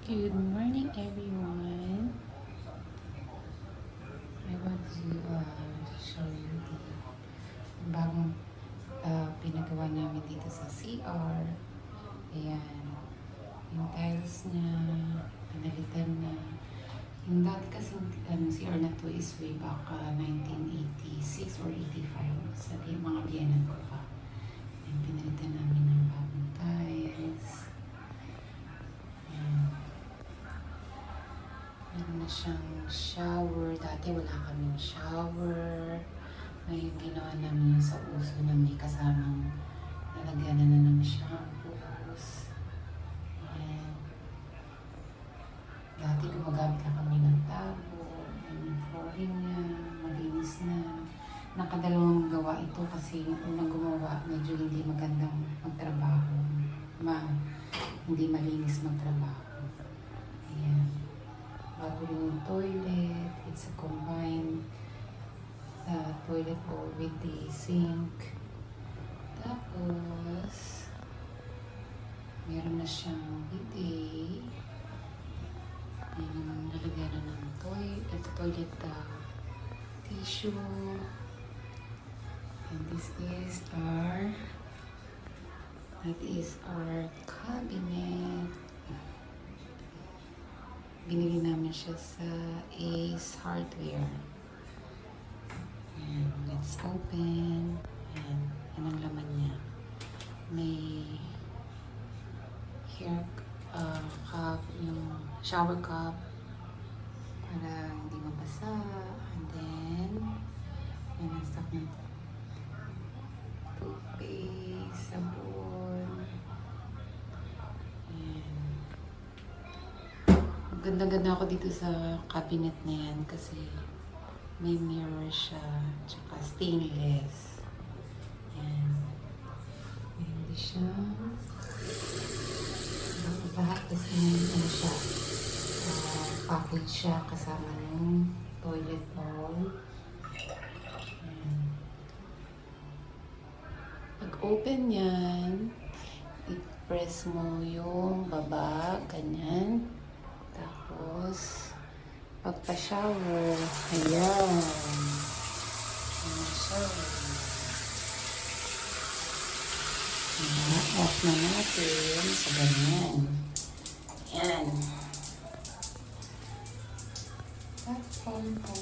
Good morning, everyone. I want to show you the bagong pinagawa namin dito sa CR. Ayan. Yung tiles niya, pinalitan na. Yung dati kasi CR na to is way back 1986 or 85 sa mga biyanan ko pa. Ayan, pinalitan namin ng bagong tiles. Meron na siyang shower. Dati wala kaming shower. Ngayon ginawa namin yung sa uso na may kasamang lalagyan na ng shampoos. Ayan. Dati gumagamit na kami ng tabo. Yung flooring niya, malinis na. Nakadalawang gawa ito kasi yung unang gumawa medyo hindi magandang magtrabaho. Hindi malinis magtrabaho. Ayan. Bago yung toilet, it's a combined toilet bowl with the sink. Tapos, meron na siyang bidet. Ayan yung nalagyan na ng toilet tissue. And that is our cabinet. Binili namin siya sa Ace Hardware. Ayan, let's open. Ayan, yan ang laman niya. May hair cup, yung shower cup para hindi mabasa. And then, yan ang stock ng toothpaste, sabon. Ganda-ganda ako dito sa cabinet na yan kasi may mirror siya, tsaka stainless. Ayan. Hindi siya lahat kasi ano siya, package siya kasama ng toilet bowl. Ayan. Pag open yan, i-press mo yung baba, ganyan. Tapos, pagpa-shower, ayan. Shower. Off na natin sa ganyan. Ayan. That's all po.